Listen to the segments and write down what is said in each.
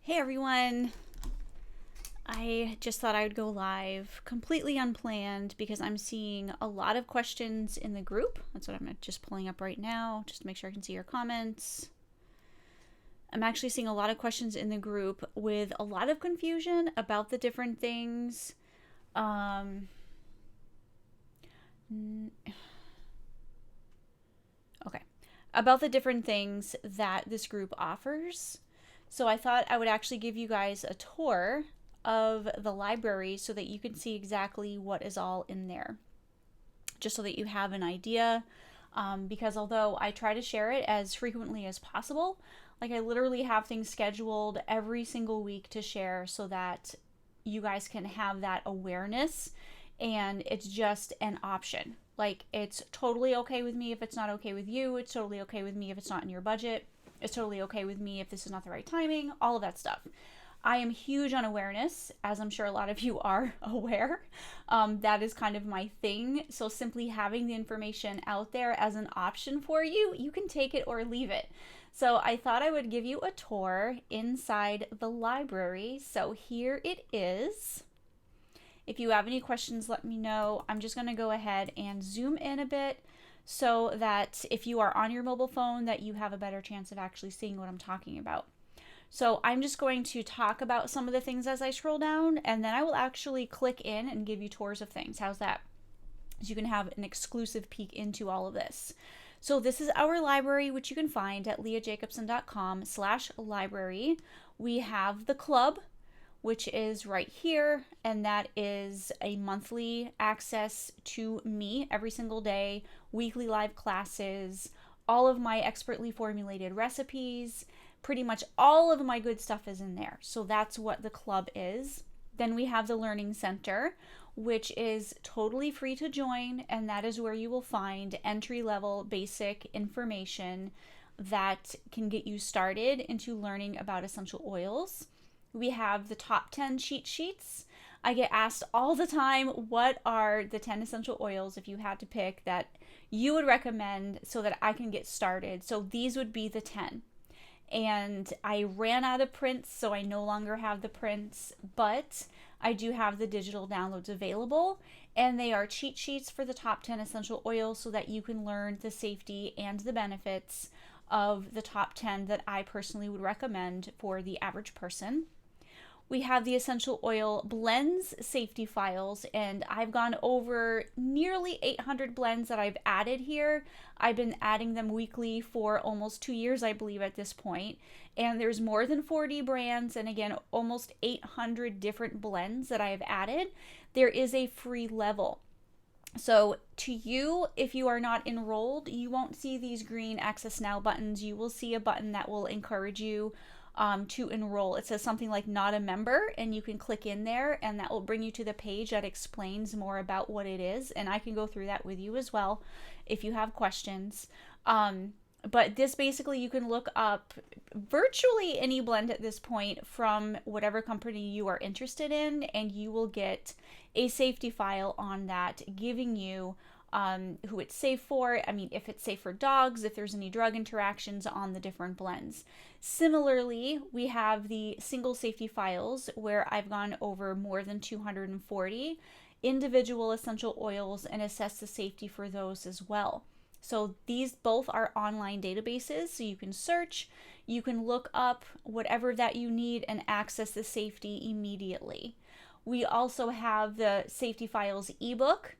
Hey everyone! I just thought I would go live completely unplanned because I'm seeing a lot of questions in the group. That's what I'm just pulling up right now, just to make sure I can see your comments. I'm actually seeing a lot of questions in the group with a lot of confusion about the different things. Okay. About the different things that this group offers. So I thought I would actually give you guys a tour of the library so that you can see exactly what is all in there. Just so that you have an idea. Because although I try to share it as frequently as possible, like I literally have things scheduled every single week to share so that you guys can have that awareness and it's just an option. Like, it's totally okay with me if it's not okay with you. It's totally okay with me if it's not in your budget. It's totally okay with me if this is not the right timing, all of that stuff. I am huge on awareness, as I'm sure a lot of you are aware. That is kind of my thing. So simply having the information out there as an option for you, you can take it or leave it. So I thought I would give you a tour inside the library. So here it is. If you have any questions, let me know. I'm just going to go ahead and zoom in a bit so that if you are on your mobile phone, that you have a better chance of actually seeing what I'm talking about. So I'm just going to talk about some of the things as I scroll down, and then I will actually click in and give you tours of things. How's that? So you can have an exclusive peek into all of this. So this is our library, which you can find at leahjacobson.com/library. We have the club, which is right here, and that is a monthly access to me every single day, weekly live classes, all of my expertly formulated recipes, pretty much all of my good stuff is in there. So that's what the club is. Then we have the Learning Center, which is totally free to join, and that is where you will find entry-level basic information that can get you started into learning about essential oils. We have the top 10 cheat sheets. I get asked all the time, what are the 10 essential oils, if you had to pick, that you would recommend so that I can get started? So these would be the 10. And I ran out of prints, so I no longer have the prints, but I do have the digital downloads available, and they are cheat sheets for the top 10 essential oils so that you can learn the safety and the benefits of the top 10 that I personally would recommend for the average person. We have the essential oil blends safety files, and I've gone over nearly 800 blends that I've added here. I've been adding them weekly for almost 2 years, I believe, at this point. And there's more than 40 brands, and again, almost 800 different blends that I have added. There is a free level. So to you, if you are not enrolled, you won't see these green Access Now buttons. You will see a button that will encourage you to enroll. It says something like not a member, and you can click in there, and that will bring you to the page that explains more about what it is, and I can go through that with you as well if you have questions. But this basically, you can look up virtually any blend at this point from whatever company you are interested in, and you will get a safety file on that giving you who it's safe for. I mean, if it's safe for dogs, if there's any drug interactions on the different blends. Similarly, we have the single safety files where I've gone over more than 240 individual essential oils and assess the safety for those as well. So these both are online databases, so you can search, you can look up whatever that you need and access the safety immediately. We also have the Safety Files ebook.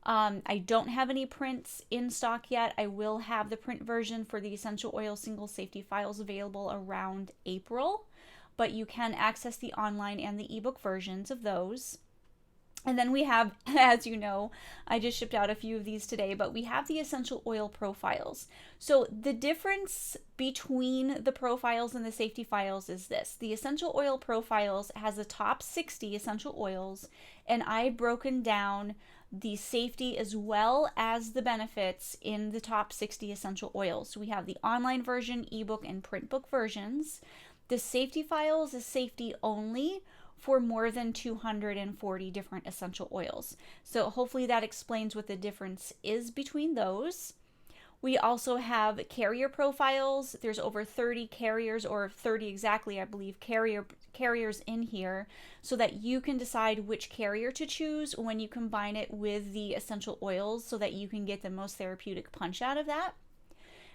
I don't have any prints in stock yet. I will have the print version for the essential oil single safety files available around April, but you can access the online and the ebook versions of those. And then we have, as you know, I just shipped out a few of these today, but we have the essential oil profiles. So the difference between the profiles and the safety files is this. The essential oil profiles has the top 60 essential oils, and I've broken down the safety as well as the benefits in the top 60 essential oils. So we have the online version, ebook, and print book versions. The safety files is safety only for more than 240 different essential oils. So hopefully that explains what the difference is between those. We also have carrier profiles. There's over 30 carriers, or 30 exactly, I believe, carriers in here, so that you can decide which carrier to choose when you combine it with the essential oils so that you can get the most therapeutic punch out of that.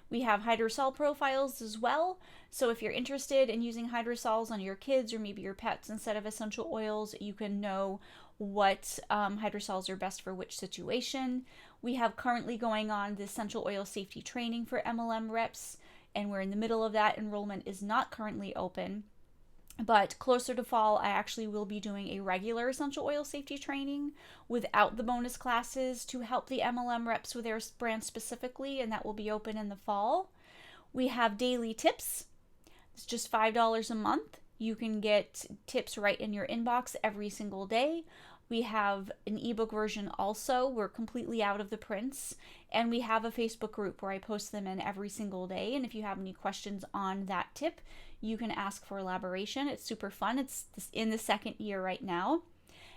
We have Hydrocele Profiles as well. So if you're interested in using hydrosols on your kids or maybe your pets instead of essential oils, you can know what hydrosols are best for which situation. We have currently going on the essential oil safety training for MLM reps, and we're in the middle of that. Enrollment is not currently open. But closer to fall, I actually will be doing a regular essential oil safety training without the bonus classes to help the MLM reps with their brand specifically, and that will be open in the fall. We have daily tips. It's just $5 a month. You can get tips right in your inbox every single day. We have an ebook version also. We're completely out of the prints. And we have a Facebook group where I post them in every single day. And if you have any questions on that tip, you can ask for elaboration. It's super fun. It's in the second year right now.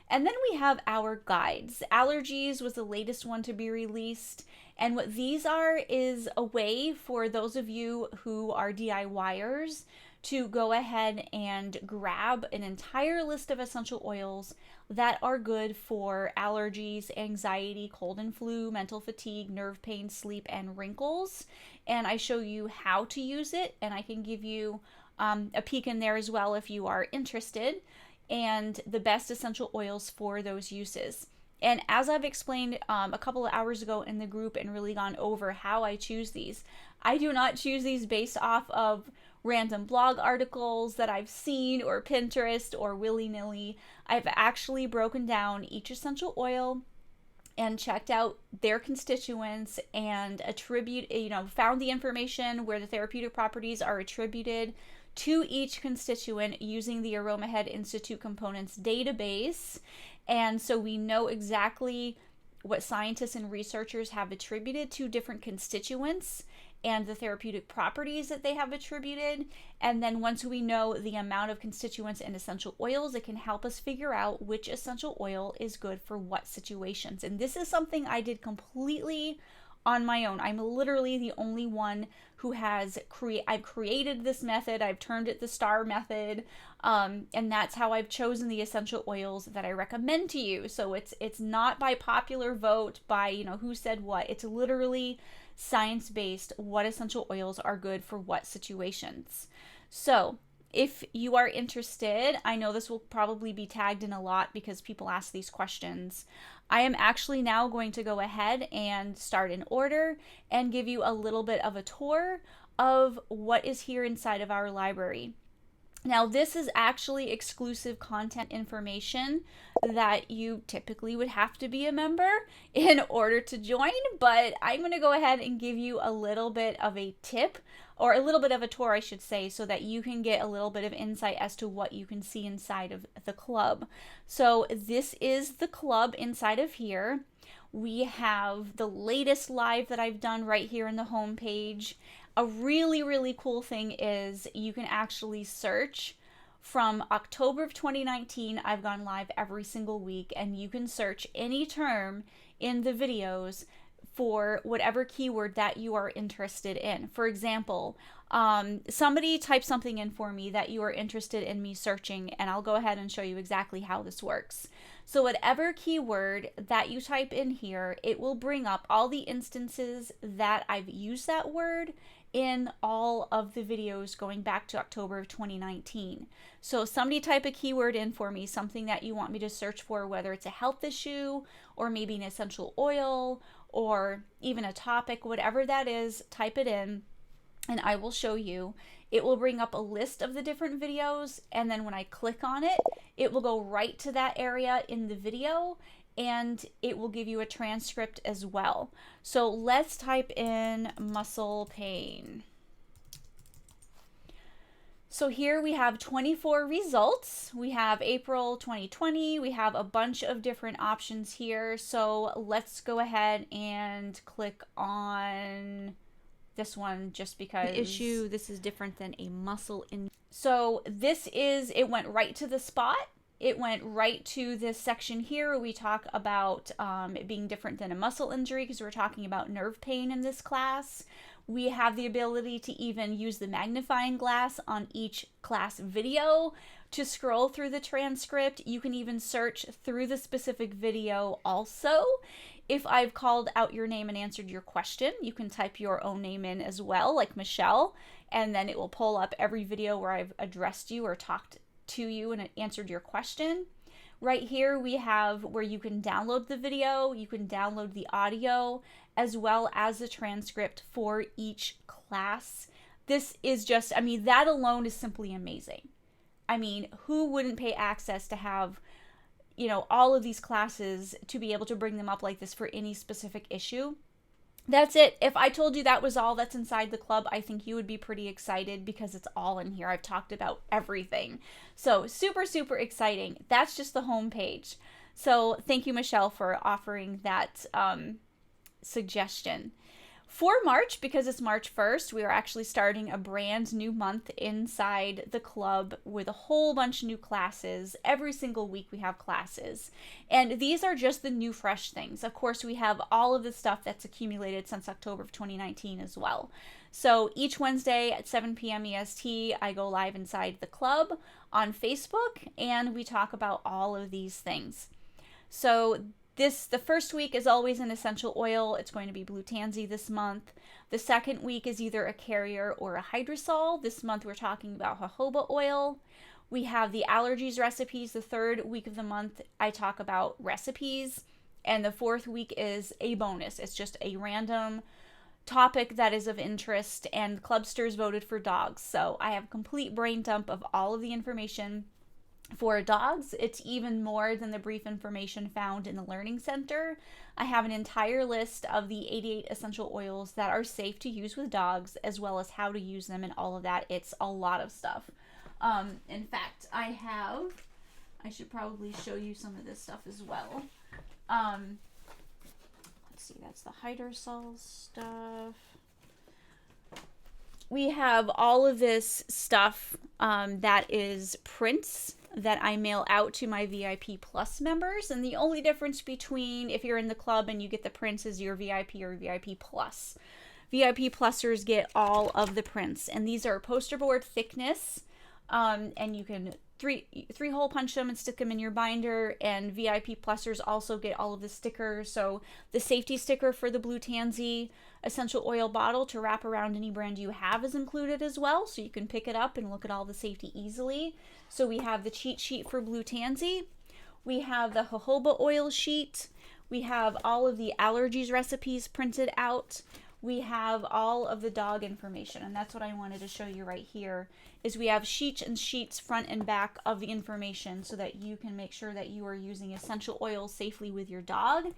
And then we have our guides. Allergies was the latest one to be released. And what these are is a way for those of you who are DIYers to go ahead and grab an entire list of essential oils that are good for allergies, anxiety, cold and flu, mental fatigue, nerve pain, sleep, and wrinkles. And I show you how to use it, and I can give you a peek in there as well if you are interested, and the best essential oils for those uses. And as I've explained a couple of hours ago in the group and really gone over how I choose these, I do not choose these based off of random blog articles that I've seen or Pinterest or willy-nilly. I've actually broken down each essential oil and checked out their constituents and found the information where the therapeutic properties are attributed to each constituent using the Aromahead Institute Components database. And so we know exactly what scientists and researchers have attributed to different constituents and the therapeutic properties that they have attributed. And then once we know the amount of constituents and essential oils, it can help us figure out which essential oil is good for what situations. And this is something I did completely on my own. I'm literally the only one who has I've created this method. I've termed it the STAR method. And that's how I've chosen the essential oils that I recommend to you. So it's not by popular vote, by, who said what. It's literally science-based, what essential oils are good for what situations. So if you are interested, I know this will probably be tagged in a lot because people ask these questions. I am actually now going to go ahead and start an order and give you a little bit of a tour of what is here inside of our library. Now, this is actually exclusive content information that you typically would have to be a member in order to join, but I'm going to go ahead and give you a little bit of a tip, or a little bit of a tour, I should say, so that you can get a little bit of insight as to what you can see inside of the club. So this is the club inside of here. We have the latest live that I've done right here in the home page. A really, really cool thing is you can actually search from October of 2019. I've gone live every single week, and you can search any term in the videos for whatever keyword that you are interested in. For example, somebody type something in for me that you are interested in me searching, and I'll go ahead and show you exactly how this works. So whatever keyword that you type in here, it will bring up all the instances that I've used that word in all of the videos going back to October of 2019. So somebody type a keyword in for me, something that you want me to search for, whether it's a health issue or maybe an essential oil or even a topic, whatever that is, type it in and I will show you. It will bring up a list of the different videos, and then when I click on it, it will go right to that area in the video, and it will give you a transcript as well. So let's type in muscle pain. So here we have 24 results. We have April 2020. We have a bunch of different options here. So let's go ahead and click on this one just because the issue, this is different than a muscle in. So this is, it went right to the spot. it went right to this section here. We talk about it being different than a muscle injury because we're talking about nerve pain in this class. We have the ability to even use the magnifying glass on each class video to scroll through the transcript. You can even search through the specific video also. If I've called out your name and answered your question, you can type your own name in as well, like Michelle, and then it will pull up every video where I've addressed you or talked to you and answered your question. Right here we have where you can download the video, you can download the audio, as well as the transcript for each class. This is just, I mean, that alone is simply amazing. I mean, who wouldn't pay access to have, you know, all of these classes to be able to bring them up like this for any specific issue? That's it. If I told you that was all that's inside the club, I think you would be pretty excited because it's all in here. I've talked about everything. So super, super exciting. That's just the home page. So thank you, Michelle, for offering that suggestion. For March, because it's March 1st, we are actually starting a brand new month inside the club with a whole bunch of new classes. Every single week we have classes. And these are just the new fresh things. Of course, we have all of the stuff that's accumulated since October of 2019 as well. So each Wednesday at 7 p.m. EST, I go live inside the club on Facebook, and we talk about all of these things. So the first week is always an essential oil. It's going to be blue tansy this month. The second week is either a carrier or a hydrosol. This month we're talking about jojoba oil. We have the allergies recipes. The third week of the month I talk about recipes. And the fourth week is a bonus. It's just a random topic that is of interest, and Clubsters voted for dogs. So I have a complete brain dump of all of the information for dogs. It's even more than the brief information found in the Learning Center. I have an entire list of the 88 essential oils that are safe to use with dogs, as well as how to use them and all of that. It's a lot of stuff. In fact, I should probably show you some of this stuff as well. Let's see, that's the Hydrosols stuff. We have all of this stuff that is prints that I mail out to my VIP Plus members. And the only difference between if you're in the club and you get the prints is you're VIP or VIP Plus. VIP Plusers get all of the prints. And these are poster board thickness. And you can three hole punch them and stick them in your binder. And VIP Plusers also get all of the stickers. So the safety sticker for the blue tansy essential oil bottle to wrap around any brand you have is included as well. So you can pick it up and look at all the safety easily. So we have the cheat sheet for blue tansy. We have the jojoba oil sheet. We have all of the allergies recipes printed out. We have all of the dog information, and that's what I wanted to show you right here, is we have sheets and sheets front and back of the information so that you can make sure that you are using essential oils safely with your dog.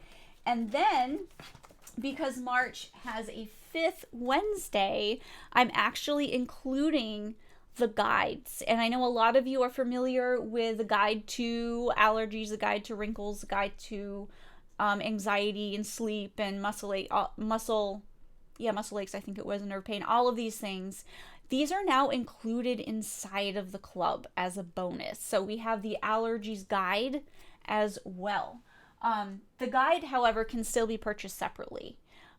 And then, because March has a 5th Wednesday, I'm actually including the guides. And I know a lot of you are familiar with the guide to allergies, the guide to wrinkles, the guide to anxiety and sleep and muscle aches, I think it was, and nerve pain, all of these things. These are now included inside of the club as a bonus. So we have the allergies guide as well. The guide, however, can still be purchased separately,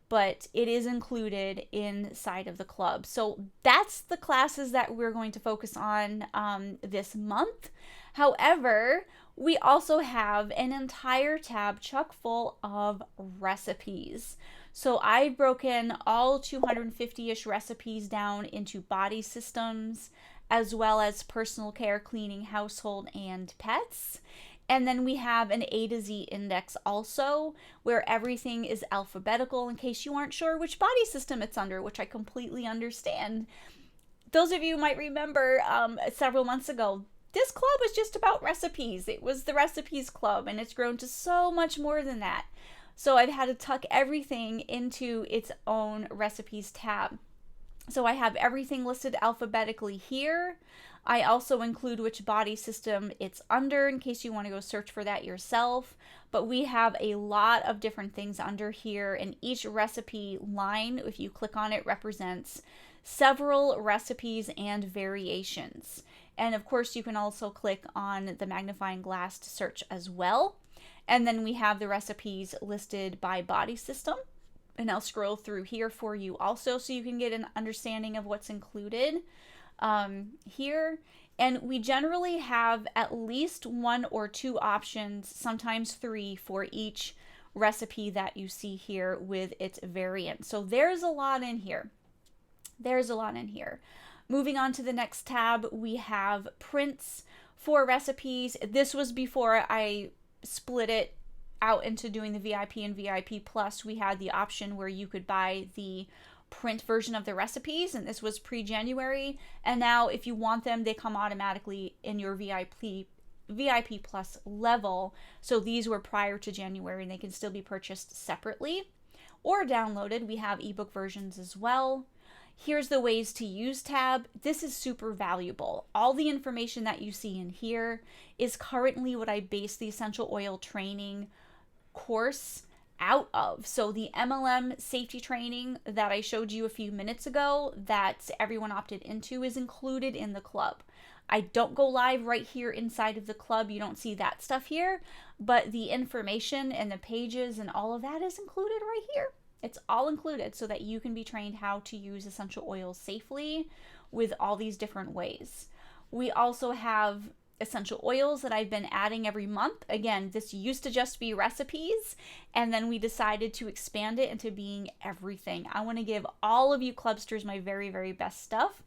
but it is included inside of the club. So that's the classes that we're going to focus on this month. However, we also have an entire tab chock full of recipes. So I've broken all 250-ish recipes down into body systems, as well as personal care, cleaning, household, and pets. And then we have an A to Z index also, where everything is alphabetical in case you aren't sure which body system it's under, which I completely understand. Those of you might remember several months ago, this club was just about recipes. It was the recipes club, and it's grown to so much more than that. So I've had to tuck everything into its own recipes tab. So I have everything listed alphabetically here. I also include which body system it's under in case you want to go search for that yourself. But we have a lot of different things under here, and each recipe line, if you click on it, represents several recipes and variations. And of course, you can also click on the magnifying glass to search as well. And then we have the recipes listed by body system. And I'll scroll through here for you also so you can get an understanding of what's included here. And we generally have at least 1 or 2 options, sometimes 3 for each recipe that you see here with its variant. So there's a lot in here. There's a lot in here. Moving on to the next tab, we have prints for recipes. This was before I split it out into doing the VIP and VIP Plus. We had the option where you could buy the print version of the recipes, and this was pre-January. And now if you want them, they come automatically in your VIP Plus level. So these were prior to January and they can still be purchased separately or downloaded. We have ebook versions as well. Here's the ways to use tab. This is super valuable. All the information that you see in here is currently what I base the essential oil training course out of. So the MLM safety training that I showed you a few minutes ago that everyone opted into is included in the club. I don't go live right here inside of the club. You don't see that stuff here, but the information and the pages and all of that is included right here. It's all included so that you can be trained how to use essential oils safely with all these different ways. We also have essential oils that I've been adding every month. Again, this used to just be recipes, and then we decided to expand it into being everything. I want to give all of you clubsters my very, very best stuff.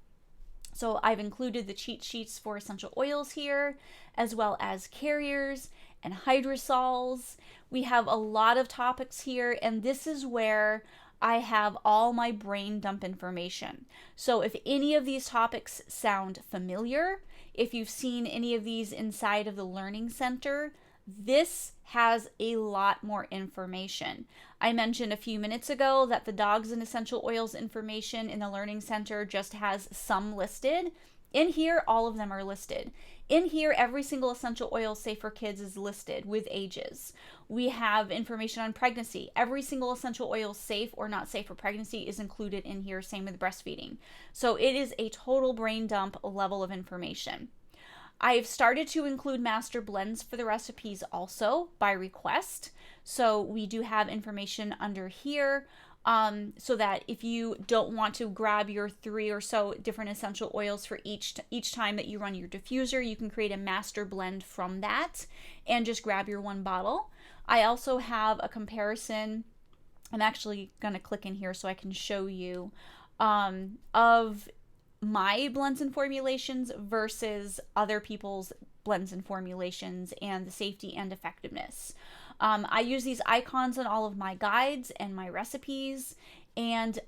So I've included the cheat sheets for essential oils here, as well as carriers and hydrosols. We have a lot of topics here, and this is where I have all my brain dump information. So if any of these topics sound familiar, if you've seen any of these inside of the Learning Center, this has a lot more information. I mentioned a few minutes ago that the dogs and essential oils information in the Learning Center just has some listed. In here, all of them are listed. In here, every single essential oil safe for kids is listed with ages. We have information on pregnancy. Every single essential oil safe or not safe for pregnancy is included in here, same with breastfeeding. So it is a total brain dump level of information. I've started to include master blends for the recipes also by request. So we do have information under here so that if you don't want to grab your 3 or so different essential oils for each time that you run your diffuser, you can create a master blend from that and just grab your 1 bottle. I also have a comparison. I'm actually going to click in here so I can show you of my blends and formulations versus other people's blends and formulations and the safety and effectiveness. I use these icons in all of my guides and my recipes, and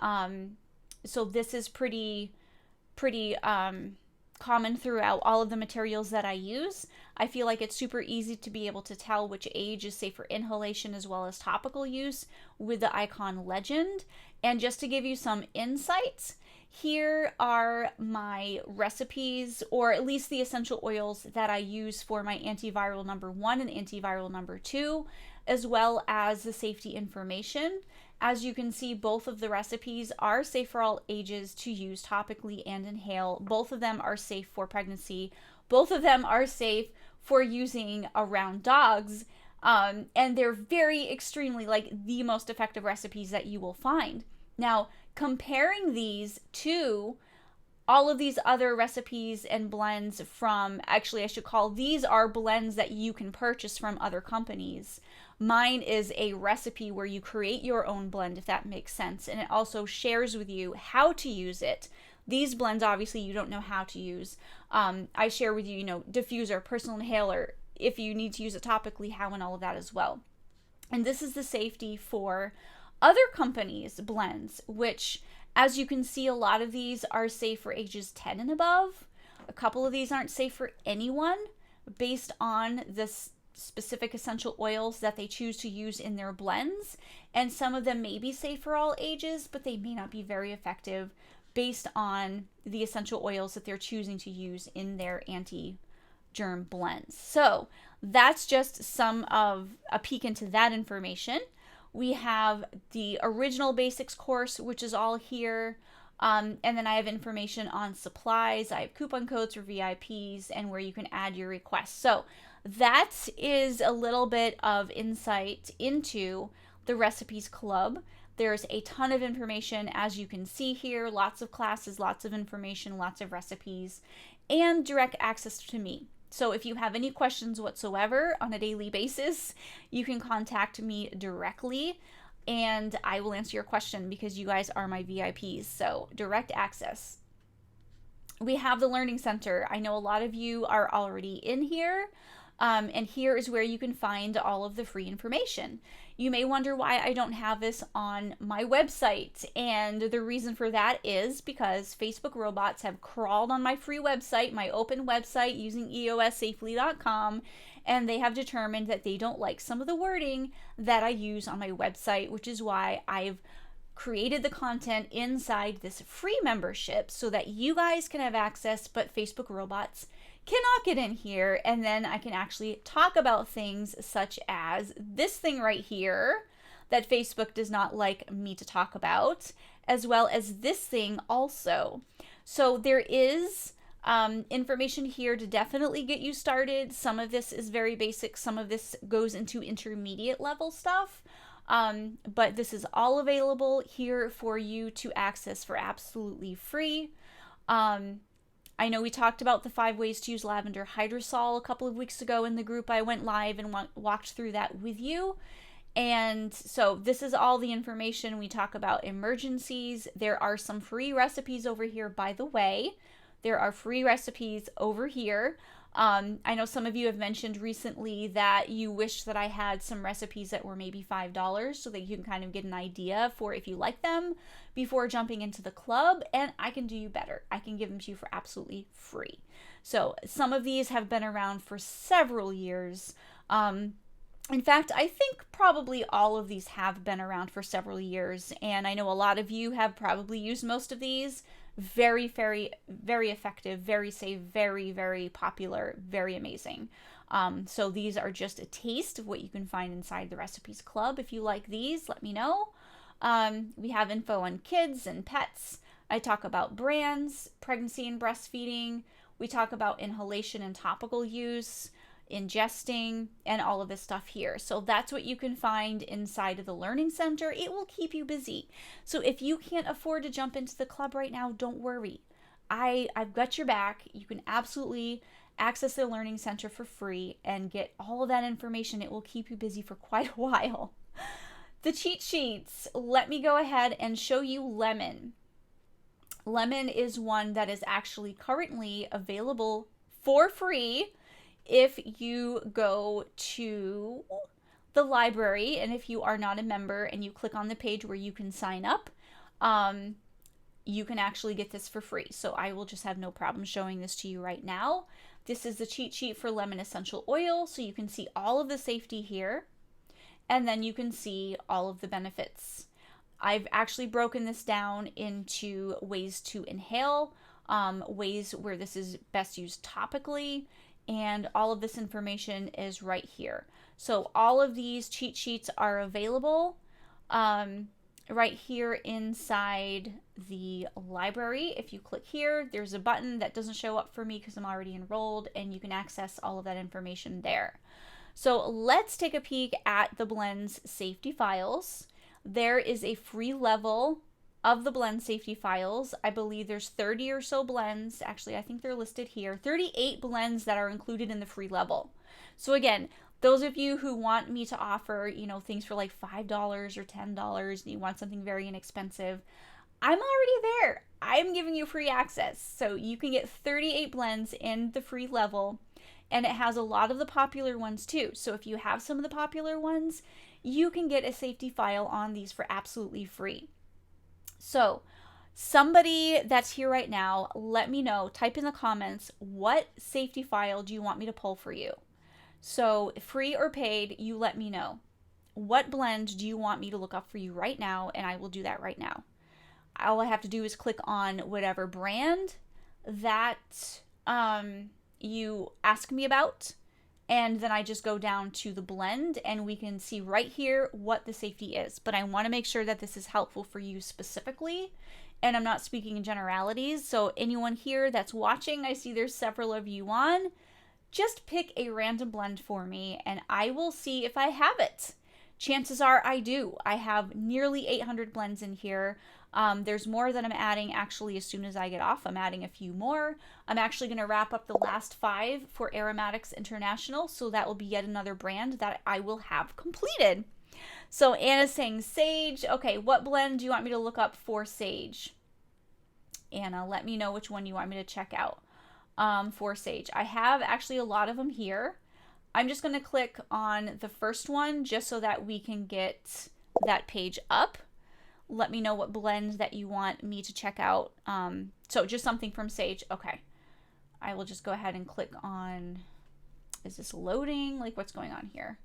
so this is pretty common throughout all of the materials that I use. I feel like it's super easy to be able to tell which age is safe for inhalation as well as topical use with the icon legend. And just to give you some insights, here are my recipes, or at least the essential oils that I use for my antiviral number 1 and antiviral number 2, as well as the safety information. As you can see, both of the recipes are safe for all ages to use topically and inhale. Both of them are safe for pregnancy. Both of them are safe for using around dogs. And they're very extremely like the most effective recipes that you will find. Now, comparing these to all of these other recipes and blends from, actually I should call these are blends that you can purchase from other companies. Mine is a recipe where you create your own blend, if that makes sense, and it also shares with you how to use it. These blends, obviously, you don't know how to use. I share with you, diffuser, personal inhaler, if you need to use it topically, how, and all of that as well. And this is the safety for other companies' blends, which, as you can see, a lot of these are safe for ages 10 and above. A couple of these aren't safe for anyone based on this specific essential oils that they choose to use in their blends. And some of them may be safe for all ages, but they may not be very effective based on the essential oils that they're choosing to use in their anti-germ blends. So that's just some of a peek into that information. We have the original basics course, which is all here. And then I have information on supplies. I have coupon codes for VIPs and where you can add your requests. So that is a little bit of insight into the Recipes Club. There's a ton of information, as you can see here, lots of classes, lots of information, lots of recipes, and direct access to me. So if you have any questions whatsoever on a daily basis, you can contact me directly and I will answer your question because you guys are my VIPs. So direct access. We have the Learning Center. I know a lot of you are already in here. And here is where you can find all of the free information. You may wonder why I don't have this on my website. And the reason for that is because Facebook robots have crawled on my free website, my open website using eossafely.com, and they have determined that they don't like some of the wording that I use on my website, which is why I've created the content inside this free membership so that you guys can have access, but Facebook robots cannot get in here. And then I can actually talk about things such as this thing right here that Facebook does not like me to talk about, as well as this thing also. So there is information here to definitely get you started. Some of this is very basic. Some of this goes into intermediate level stuff. But this is all available here for you to access for absolutely free. I know we talked about the 5 ways to use lavender hydrosol a couple of weeks ago in the group. I went live and walked through that with you. And so this is all the information. We talk about emergencies. There are some free recipes over here, by the way. There are free recipes over here. I know some of you have mentioned recently that you wish that I had some recipes that were maybe $5 so that you can kind of get an idea for if you like them before jumping into the club, and I can do you better. I can give them to you for absolutely free. So some of these have been around for several years. In fact, I think probably all of these have been around for several years, and I know a lot of you have probably used most of these. Very, very, very effective, very safe, very, very popular, very amazing. So these are just a taste of what you can find inside the Recipes Club. If you like these, let me know. We have info on kids and pets. I talk about brands, pregnancy and breastfeeding. We talk about inhalation and topical use, ingesting, and all of this stuff here. So that's what you can find inside of the Learning Center. It will keep you busy. So if you can't afford to jump into the club right now, don't worry. I've got your back. You can absolutely access the Learning Center for free and get all of that information. It will keep you busy for quite a while. The cheat sheets. Let me go ahead and show you Lemon. Lemon is one that is actually currently available for free if you go to the library, and if you are not a member and you click on the page where you can sign up, you can actually get this for free. So I will just have no problem showing this to you right now. This is the cheat sheet for lemon essential oil, so you can see all of the safety here, and then you can see all of the benefits. I've actually broken this down into ways to inhale, ways where this is best used topically, and all of this information is right here. So all of these cheat sheets are available right here inside the library. If you click here, there's a button that doesn't show up for me because I'm already enrolled, and you can access all of that information there. So let's take a peek at the blend's safety files. There is a free level of the blend safety files. I believe there's 30 or so blends. Actually, I think they're listed here. 38 blends that are included in the free level. So again, those of you who want me to offer, things for like $5 or $10, and you want something very inexpensive, I'm already there. I'm giving you free access. So you can get 38 blends in the free level, and it has a lot of the popular ones too. So if you have some of the popular ones, you can get a safety file on these for absolutely free. So somebody that's here right now, let me know, type in the comments, what safety file do you want me to pull for you? So free or paid, you let me know. What blend do you want me to look up for you right now? And I will do that right now. All I have to do is click on whatever brand that you ask me about, and then I just go down to the blend, and we can see right here what the safety is. But I want to make sure that this is helpful for you specifically and I'm not speaking in generalities. So anyone here that's watching, I see there's several of you on, just pick a random blend for me and I will see if I have it. Chances are I do. I have nearly 800 blends in here. There's more that I'm adding actually as soon as I get off. I'm adding a few more. I'm actually going to wrap up the last 5 for Aromatics International, so that will be yet another brand that I will have completed. So Anna's saying sage. Okay, what blend do you want me to look up for sage? Anna, let me know which one you want me to check out for sage. I have actually a lot of them here. I'm just going to click on the first one just so that we can get that page up. Let me know what blend that you want me to check out. So just something from sage. Okay. I will just go ahead and click on, is this loading? Like what's going on here?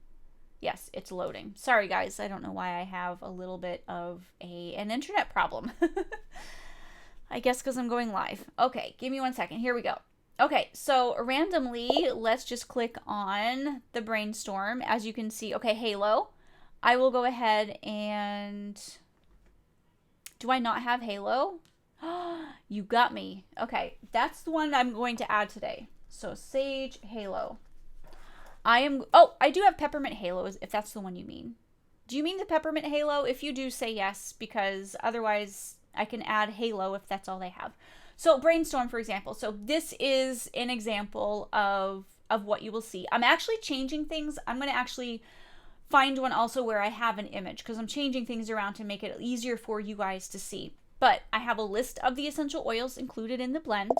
Yes, it's loading. Sorry guys, I don't know why I have a little bit of an internet problem. I guess because I'm going live. Okay, give me 1 second. Here we go. Okay, so randomly, let's just click on the brainstorm. As you can see, okay, Halo. I will go ahead and... Do I not have Halo? You got me. Okay, that's the one I'm going to add today. So Sage Halo. Oh, I do have Peppermint Halo, if that's the one you mean. Do you mean the Peppermint Halo? If you do, say yes, because otherwise I can add Halo if that's all they have. So Brainstorm, for example. So this is an example of what you will see. I'm actually changing things. I'm going to actually find one also where I have an image because I'm changing things around to make it easier for you guys to see. But I have a list of the essential oils included in the blend.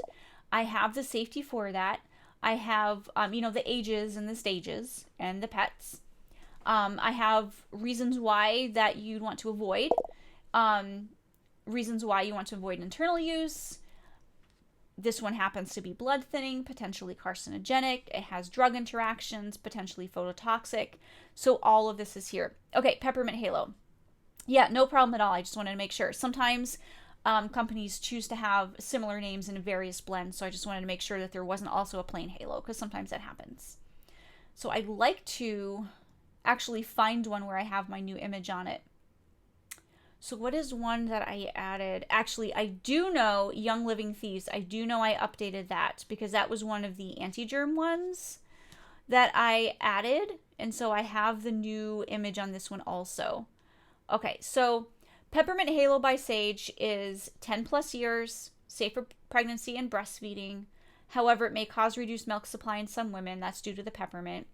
I have the safety for that. I have, the ages and the stages and the pets. I have reasons why that you'd want to avoid. Reasons why you want to avoid internal use. This one happens to be blood thinning, potentially carcinogenic. It has drug interactions, potentially phototoxic. So all of this is here. Okay, Peppermint Halo. Yeah, no problem at all. I just wanted to make sure. Sometimes companies choose to have similar names in various blends, so I just wanted to make sure that there wasn't also a plain Halo, because sometimes that happens. So I'd like to actually find one where I have my new image on it. So what is one that I added? Actually, I do know Young Living Thieves. I do know I updated that because that was one of the anti-germ ones that I added. And so I have the new image on this one also. Okay, so Peppermint Halo by Sage is 10 plus years, safe for pregnancy and breastfeeding. However, it may cause reduced milk supply in some women. That's due to the peppermint.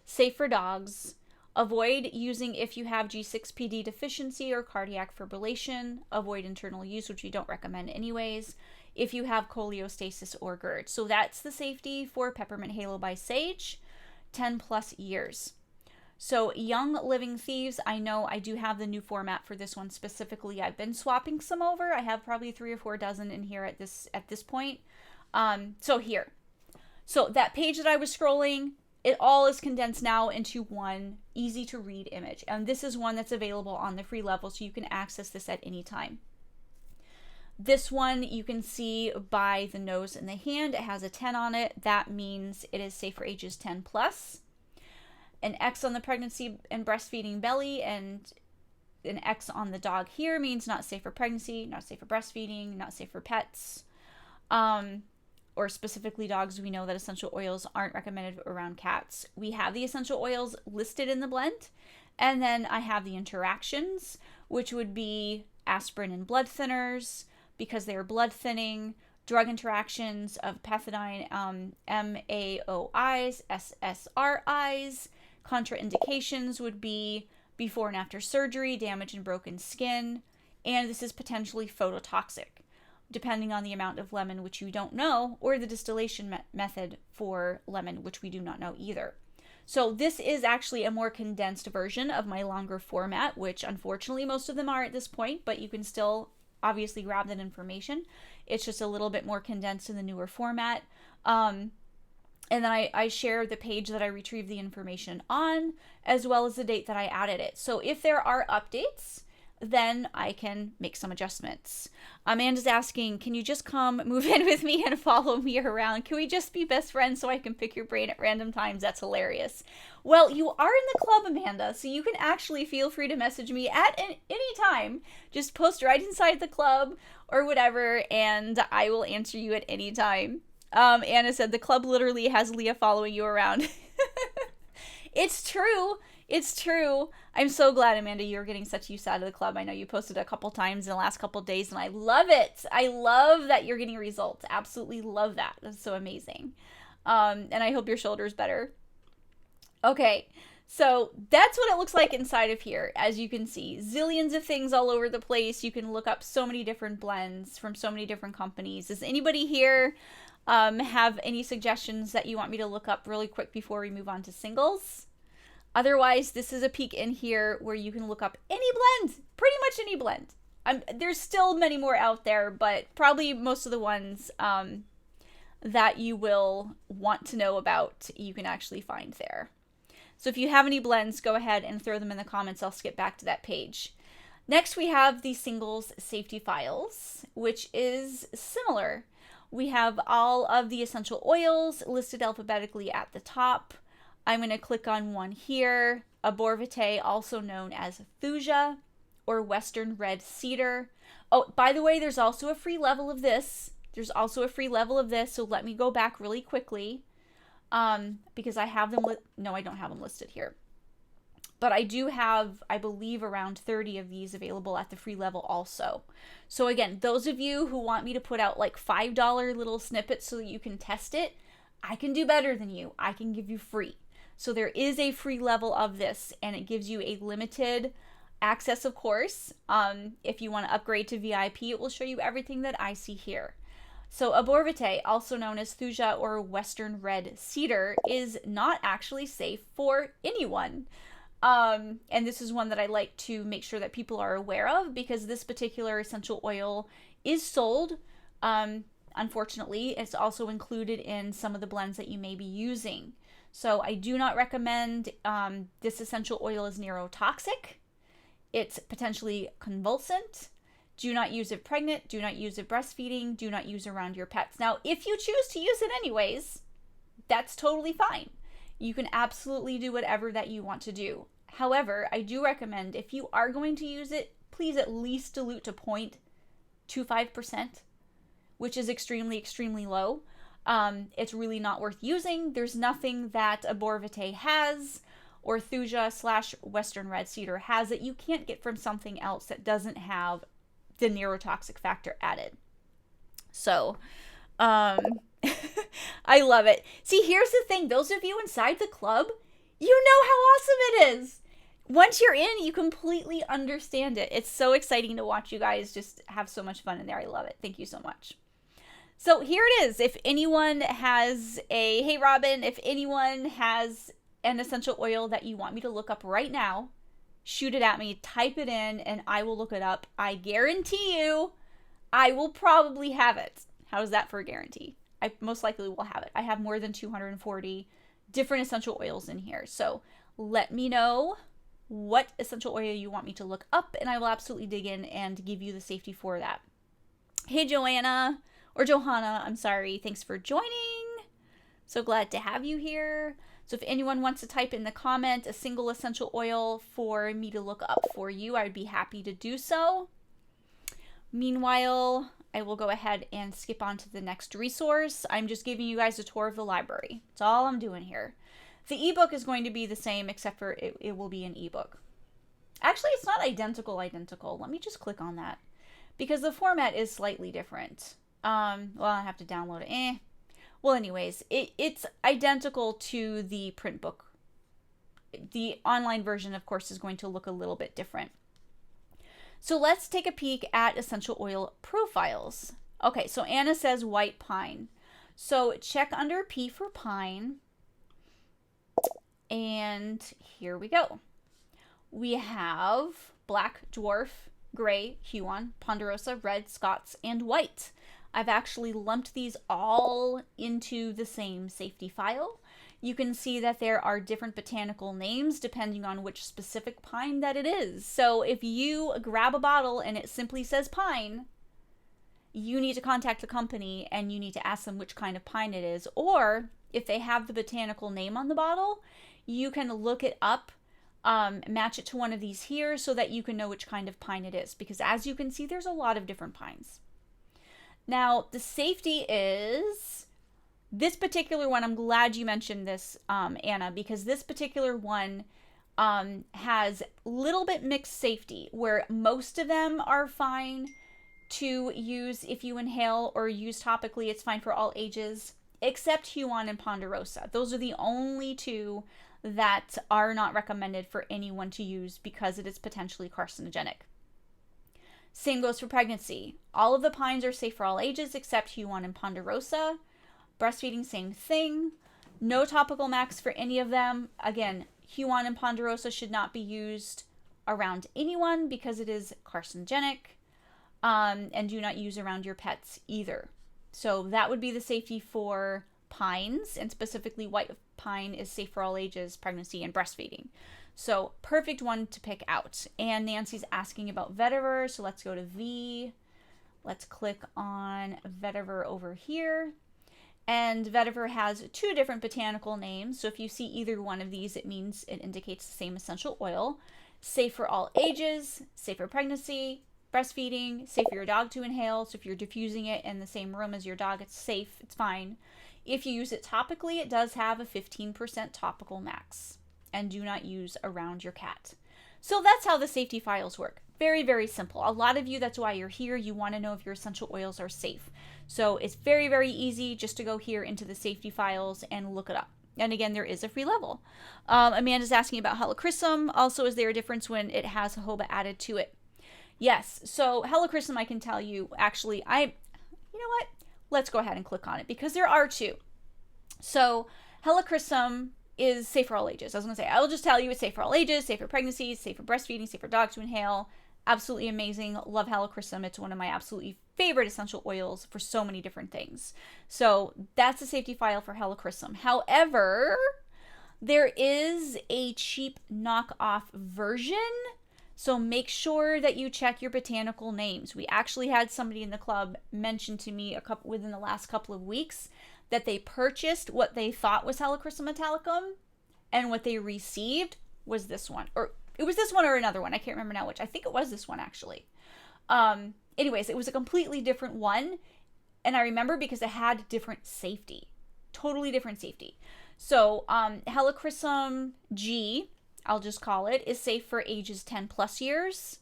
Safe for dogs. Avoid using if you have G6PD deficiency or cardiac fibrillation. Avoid internal use, which we don't recommend anyways, if you have cholestasis or GERD. So that's the safety for Peppermint Halo by Sage, 10 plus years. So Young Living Thieves, I know I do have the new format for this one specifically. I've been swapping some over. I have probably 3 or 4 dozen in here at this point. So here. So that page that I was scrolling, it all is condensed now into one easy to read image. And this is one that's available on the free level, so you can access this at any time. This one you can see by the nose and the hand. It has a 10 on it. That means it is safe for ages 10 plus. An X on the pregnancy and breastfeeding belly, and an X on the dog here means not safe for pregnancy, not safe for breastfeeding, not safe for pets. Or specifically dogs. We know that essential oils aren't recommended around cats. We have the essential oils listed in the blend. And then I have the interactions, which would be aspirin and blood thinners, because they are blood thinning, drug interactions of pethidine, MAOIs, SSRIs. Contraindications would be before and after surgery, damage and broken skin, and this is potentially phototoxic, depending on the amount of lemon, which you don't know, or the distillation method for lemon, which we do not know either. So this is actually a more condensed version of my longer format, which unfortunately most of them are at this point, but you can still obviously grab that information. It's just a little bit more condensed in the newer format. And then I share the page that I retrieved the information on, as well as the date that I added it. So if there are updates, then I can make some adjustments. Amanda's asking, can you just come move in with me and follow me around? Can we just be best friends so I can pick your brain at random times? That's hilarious. Well, you are in the club, Amanda, so you can actually feel free to message me at any time. Just post right inside the club or whatever, and I will answer you at any time. Anna said, the club literally has Leah following you around. It's true. It's true. I'm so glad, Amanda, you're getting such use out of the club. I know you posted a couple times in the last couple days, and I love it. I love that you're getting results. Absolutely love that. That's so amazing. And I hope your shoulder's better. Okay, so that's what it looks like inside of here. As you can see, zillions of things all over the place. You can look up so many different blends from so many different companies. Does anybody here have any suggestions that you want me to look up really quick before we move on to singles? Otherwise, this is a peek in here where you can look up any blend, pretty much any blend. There's still many more out there, but probably most of the ones that you will want to know about, you can actually find there. So if you have any blends, go ahead and throw them in the comments. I'll skip back to that page. Next, we have the singles safety files, which is similar. We have all of the essential oils listed alphabetically at the top. I'm going to click on one here, Arbor Vitae, also known as Thuja or Western Red Cedar. Oh, by the way, there's also a free level of this. So let me go back really quickly because I have them. No, I don't have them listed here. But I do have, I believe, around 30 of these available at the free level also. So again, those of you who want me to put out like $5 little snippets so that you can test it, I can do better than you. I can give you free. So there is a free level of this, and it gives you a limited access, of course. If you want to upgrade to VIP, it will show you everything that I see here. So Arbor Vitae, also known as Thuja or Western Red Cedar, is not actually safe for anyone. And this is one that I like to make sure that people are aware of, because this particular essential oil is sold. Unfortunately, it's also included in some of the blends that you may be using. So I do not recommend this essential oil is neurotoxic. It's potentially convulsant. Do not use it pregnant. Do not use it breastfeeding. Do not use around your pets. Now, if you choose to use it anyways, that's totally fine. You can absolutely do whatever that you want to do. However, I do recommend if you are going to use it, please at least dilute to 0.25%, which is extremely, extremely low. It's really not worth using. There's nothing that Arbor Vitae has or Thuja / Western Red Cedar has that you can't get from something else that doesn't have the neurotoxic factor added. So, I love it. See, here's the thing. Those of you inside the club, you know how awesome it is. Once you're in, you completely understand it. It's so exciting to watch you guys just have so much fun in there. I love it. Thank you so much. So here it is. If anyone has hey Robin, if anyone has an essential oil that you want me to look up right now, shoot it at me, type it in, and I will look it up. I guarantee you, I will probably have it. How's that for a guarantee? I most likely will have it. I have more than 240 different essential oils in here. So let me know what essential oil you want me to look up, and I will absolutely dig in and give you the safety for that. Hey, Joanna. Or Johanna, I'm sorry. Thanks for joining. So glad to have you here. So if anyone wants to type in the comment a single essential oil for me to look up for you, I'd be happy to do so. Meanwhile, I will go ahead and skip on to the next resource. I'm just giving you guys a tour of the library. That's all I'm doing here. The ebook is going to be the same, except for it will be an ebook. Actually, it's not identical. Let me just click on that, because the format is slightly different. Well, I have to download it. Well, anyways, it's identical to the print book. The online version, of course, is going to look a little bit different. So let's take a peek at essential oil profiles. Okay, so Anna says white pine. So check under P for pine. And here we go. We have black, dwarf, gray, huon, ponderosa, red, Scots, and white. I've actually lumped these all into the same safety file. You can see that there are different botanical names depending on which specific pine that it is. So if you grab a bottle and it simply says pine, you need to contact the company and you need to ask them which kind of pine it is. Or if they have the botanical name on the bottle, you can look it up, match it to one of these here so that you can know which kind of pine it is. Because as you can see, there's a lot of different pines. Now, the safety is this particular one. I'm glad you mentioned this, Anna, because this particular one has a little bit mixed safety, where most of them are fine to use if you inhale or use topically. It's fine for all ages, except Huon and Ponderosa. Those are the only two that are not recommended for anyone to use because it is potentially carcinogenic. Same goes for pregnancy. All of the pines are safe for all ages except Huon and Ponderosa. Breastfeeding, same thing. No topical max for any of them. Again, Huon and Ponderosa should not be used around anyone because it is carcinogenic. And do not use around your pets either. So that would be the safety for pines, and specifically white pine is safe for all ages, pregnancy, and breastfeeding. So perfect one to pick out. And Nancy's asking about vetiver, so let's go to V. Let's click on vetiver over here. And vetiver has two different botanical names. So if you see either one of these, it means it indicates the same essential oil. Safe for all ages, safe for pregnancy, breastfeeding, safe for your dog to inhale. So if you're diffusing it in the same room as your dog, it's safe, it's fine. If you use it topically, it does have a 15% topical max. And do not use around your cat. So that's how the safety files work. Very, very simple. A lot of you, that's why you're here. You want to know if your essential oils are safe. So it's very, very easy just to go here into the safety files and look it up. And again, there is a free level. Amanda's asking about Holochristm. Also, is there a difference when it has jojoba added to it? Yes. So Holochristm, I can tell you, actually, you know what? Let's go ahead and click on it because there are two. So Holochristm is safe for all ages. I was going to say, I'll just tell you it's safe for all ages, safe for pregnancy, safe for breastfeeding, safe for dogs to inhale. Absolutely amazing. Love Holochristm. It's one of my absolutely favorite essential oils for so many different things. So that's a safety file for Holochristm. However, there is a cheap knockoff version. So make sure that you check your botanical names. We actually had somebody in the club mention to me within the last couple of weeks that they purchased what they thought was Holochristm metallicum, and what they received was this one. Or it was this one or another one. I can't remember now which. I think it was this one, actually. Anyways, it was a completely different one. And I remember because it had different safety. Totally different safety. So Holochristm G, I'll just call it, is safe for ages 10 plus years.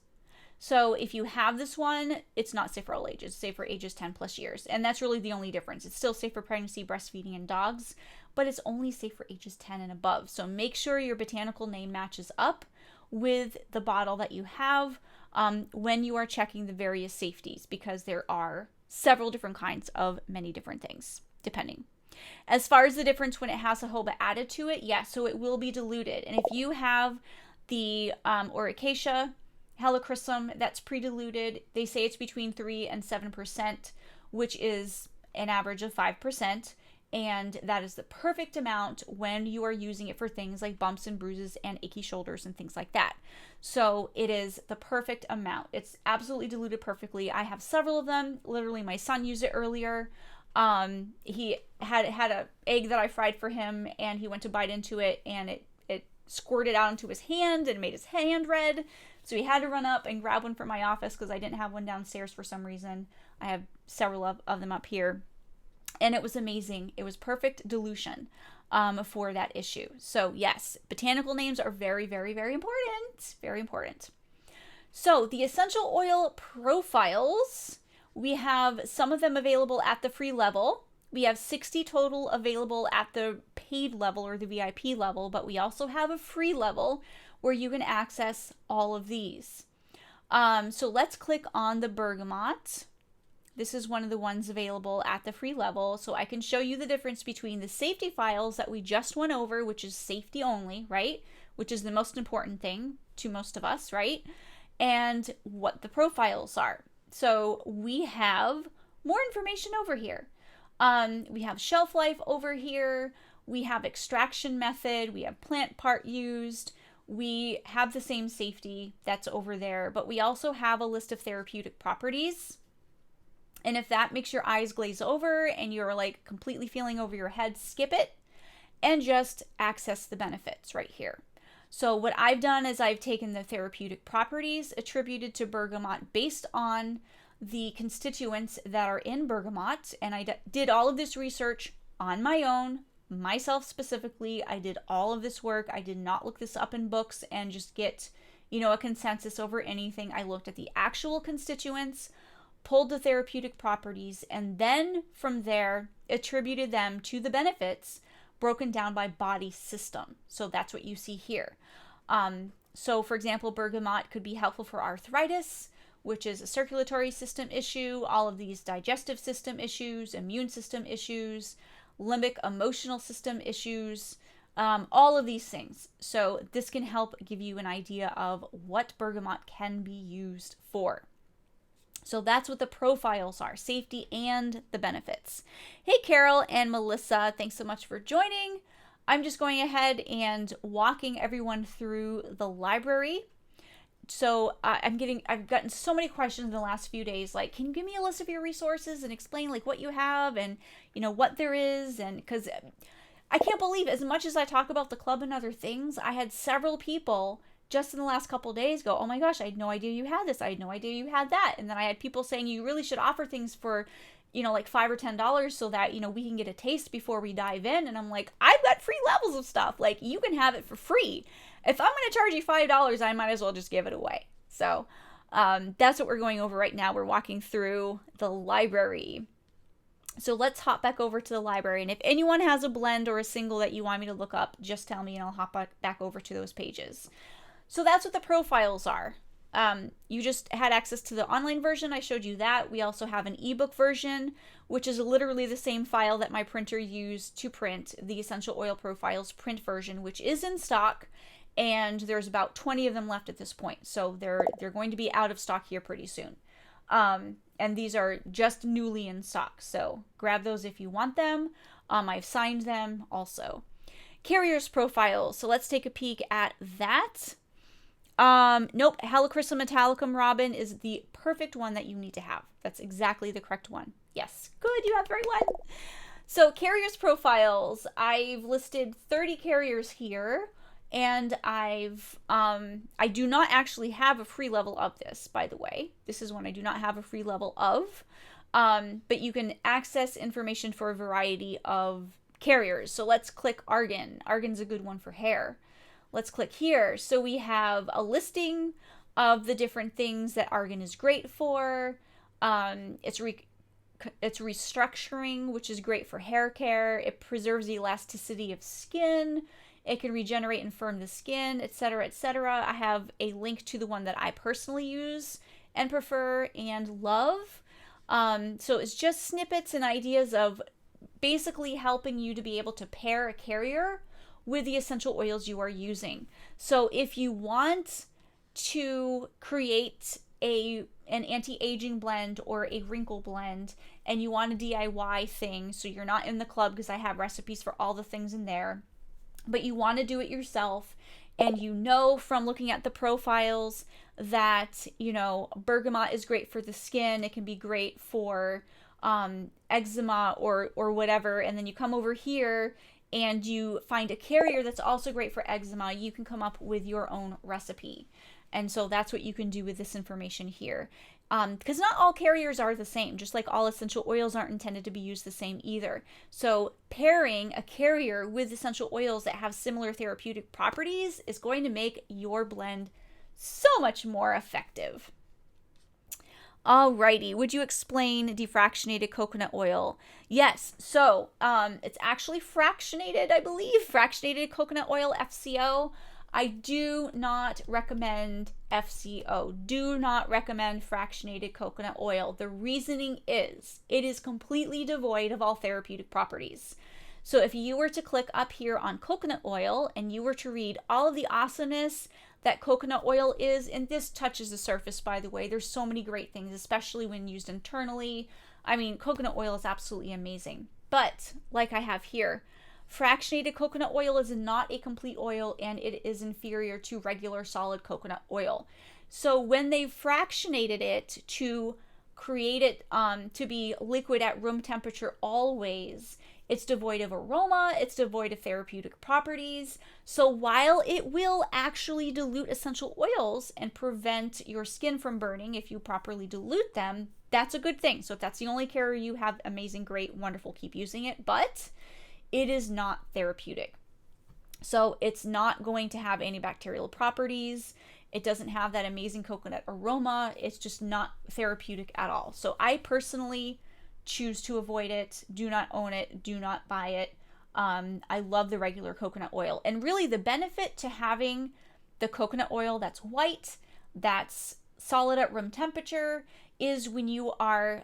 So if you have this one, it's not safe for all ages. It's safe for ages 10 plus years. And that's really the only difference. It's still safe for pregnancy, breastfeeding, and dogs, but it's only safe for ages 10 and above. So make sure your botanical name matches up with the bottle that you have when you are checking the various safeties, because there are several different kinds of many different things, depending. As far as the difference when it has jojoba added to it, yes, so it will be diluted. And if you have the Orocacia Holochristm that's pre-diluted, they say it's between 3 and 7%, which is an average of 5. And that is the perfect amount when you are using it for things like bumps and bruises and achy shoulders and things like that. So it is the perfect amount. It's absolutely diluted perfectly. I have several of them. Literally, my son used it earlier. He had a egg that I fried for him, and he went to bite into it, and it squirted out into his hand and made his hand red. So he had to run up and grab one from my office because I didn't have one downstairs for some reason. I have several of them up here. And it was amazing. It was perfect dilution for that issue. So yes, botanical names are very, very, very important. Very important. So the essential oil profiles, we have some of them available at the free level. We have 60 total available at the paid level or the VIP level, but we also have a free level where you can access all of these. So let's click on the bergamot. This is one of the ones available at the free level. So I can show you the difference between the safety files that we just went over, which is safety only, right? Which is the most important thing to most of us, right? And what the profiles are. So we have more information over here. We have shelf life over here. We have extraction method. We have plant part used. We have the same safety that's over there, but we also have a list of therapeutic properties. And if that makes your eyes glaze over and you're like completely feeling over your head, skip it and just access the benefits right here. So what I've done is I've taken the therapeutic properties attributed to bergamot based on the constituents that are in bergamot. And I did all of this research on my own, myself specifically. I did all of this work. I did not look this up in books and just get, a consensus over anything. I looked at the actual constituents, pulled the therapeutic properties, and then from there attributed them to the benefits broken down by body system. So that's what you see here. So for example, bergamot could be helpful for arthritis, which is a circulatory system issue, all of these digestive system issues, immune system issues, limbic emotional system issues, all of these things. So this can help give you an idea of what bergamot can be used for. So that's what the profiles are, safety and the benefits. Hey, Carol and Melissa, thanks so much for joining. I'm just going ahead and walking everyone through the library. So I've gotten so many questions in the last few days, like, can you give me a list of your resources and explain like what you have and, what there is? And because I can't believe, as much as I talk about the club and other things, I had several people just in the last couple of days go, oh my gosh, I had no idea you had this. I had no idea you had that. And then I had people saying you really should offer things for, like $5 or $10 so that, we can get a taste before we dive in. And I'm like, I've got free levels of stuff. Like, you can have it for free. If I'm going to charge you $5, I might as well just give it away. So that's what we're going over right now. We're walking through the library. So let's hop back over to the library. And if anyone has a blend or a single that you want me to look up, just tell me and I'll hop back over to those pages. So that's what the profiles are. You just had access to the online version. I showed you that. We also have an ebook version, which is literally the same file that my printer used to print the Essential Oil Profiles print version, which is in stock. And there's about 20 of them left at this point. So they're going to be out of stock here pretty soon. And these are just newly in stock. So grab those if you want them. I've signed them also. Carriers profiles. So let's take a peek at that. Nope. Holochristm Metallicum Robin is the perfect one that you need to have. That's exactly the correct one. Yes. Good. You have the right one. So carriers profiles. I've listed 30 carriers here. And I do not actually have a free level of this, by the way. This is one I do not have a free level of. But you can access information for a variety of carriers. So let's click argan. Argan's a good one for hair. Let's click here. So we have a listing of the different things that argan is great for. It's restructuring, which is great for hair care. It preserves the elasticity of skin. It can regenerate and firm the skin, etc., etc. I have a link to the one that I personally use and prefer and love. So it's just snippets and ideas of basically helping you to be able to pair a carrier with the essential oils you are using. So if you want to create an anti-aging blend or a wrinkle blend and you want a DIY thing, so you're not in the club because I have recipes for all the things in there, but you want to do it yourself, and from looking at the profiles that, bergamot is great for the skin. It can be great for eczema or whatever. And then you come over here and you find a carrier that's also great for eczema. You can come up with your own recipe. And so that's what you can do with this information here. Because not all carriers are the same, just like all essential oils aren't intended to be used the same either. So pairing a carrier with essential oils that have similar therapeutic properties is going to make your blend so much more effective. Alrighty, would you explain defractionated coconut oil? Yes, so it's actually fractionated, I believe, fractionated coconut oil, FCO. I do not recommend FCO. Do not recommend fractionated coconut oil. The reasoning is it is completely devoid of all therapeutic properties. So if you were to click up here on coconut oil and you were to read all of the awesomeness that coconut oil is, and this touches the surface, by the way, there's so many great things, especially when used internally. I mean, coconut oil is absolutely amazing. But like I have here, fractionated coconut oil is not a complete oil, and it is inferior to regular solid coconut oil. So when they fractionated it to create it to be liquid at room temperature always, it's devoid of aroma, it's devoid of therapeutic properties. So while it will actually dilute essential oils and prevent your skin from burning if you properly dilute them, that's a good thing. So if that's the only care you have, amazing, great, wonderful, keep using it. But it is not therapeutic. So it's not going to have antibacterial properties. It doesn't have that amazing coconut aroma. It's just not therapeutic at all. So I personally choose to avoid it. Do not own it. Do not buy it. I love the regular coconut oil. And really the benefit to having the coconut oil that's white, that's solid at room temperature, is when you are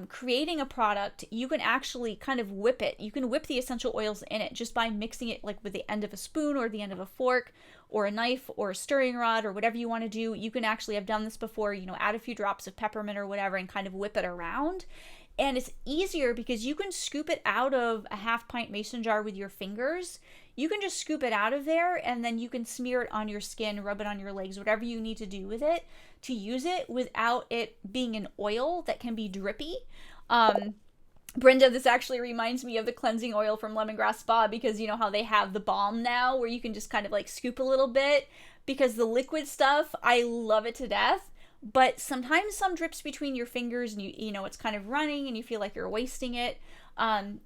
creating a product, you can actually kind of whip it. You can whip the essential oils in it just by mixing it like with the end of a spoon or the end of a fork or a knife or a stirring rod or whatever you want to do. You can actually have done this before, add a few drops of peppermint or whatever and kind of whip it around. And it's easier because you can scoop it out of a half-pint mason jar with your fingers. You can just scoop it out of there and then you can smear it on your skin, rub it on your legs, whatever you need to do with it to use it without it being an oil that can be drippy. Brenda, this actually reminds me of the cleansing oil from Lemongrass Spa, because you know how they have the balm now where you can just kind of like scoop a little bit, because the liquid stuff, I love it to death. But sometimes some drips between your fingers and you know it's kind of running and you feel like you're wasting it.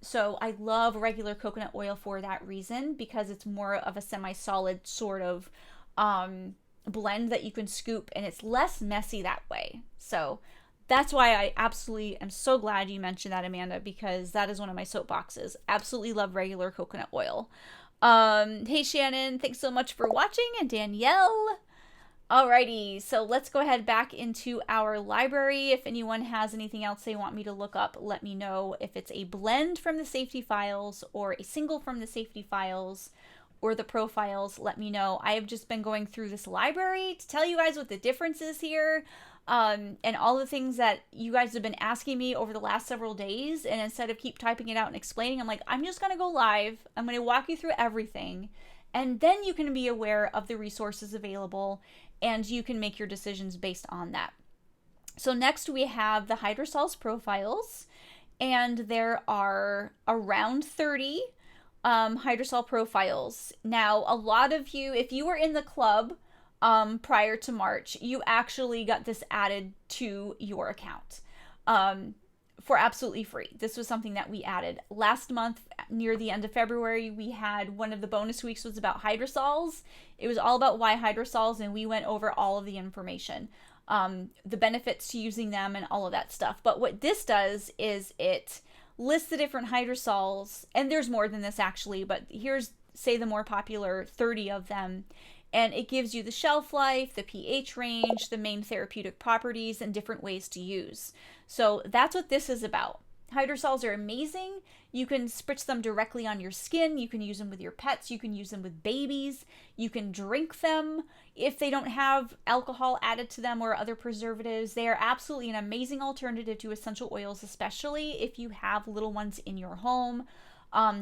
So I love regular coconut oil for that reason, because it's more of a semi-solid sort of blend that you can scoop, and it's less messy that way. So that's why I absolutely am so glad you mentioned that, Amanda, because that is one of my soapboxes. Absolutely love regular coconut oil. Hey Shannon, thanks so much for watching, and Danielle. Alrighty, so let's go ahead back into our library. If anyone has anything else they want me to look up, let me know. If it's a blend from the safety files or a single from the safety files or the profiles, let me know. I have just been going through this library to tell you guys what the difference is here, and all the things that you guys have been asking me over the last several days. And instead of keep typing it out and explaining, I'm like, I'm just going to go live. I'm going to walk you through everything. And then you can be aware of the resources available and you can make your decisions based on that. So next we have the Hydrosols Profiles, and there are around 30 Hydrosol Profiles. Now, a lot of you, if you were in the club prior to March, you actually got this added to your account for absolutely free. This was something that we added last month near the end of February. We had one of the bonus weeks was about hydrosols. It was all about why hydrosols, and we went over all of the information, the benefits to using them and all of that stuff. But what this does is it lists the different hydrosols, and there's more than this actually, but here's, say, the more popular 30 of them. And it gives you the shelf life, the pH range, the main therapeutic properties, and different ways to use. So that's what this is about. Hydrosols are amazing. You can spritz them directly on your skin. You can use them with your pets. You can use them with babies. You can drink them if they don't have alcohol added to them or other preservatives. They are absolutely an amazing alternative to essential oils, especially if you have little ones in your home.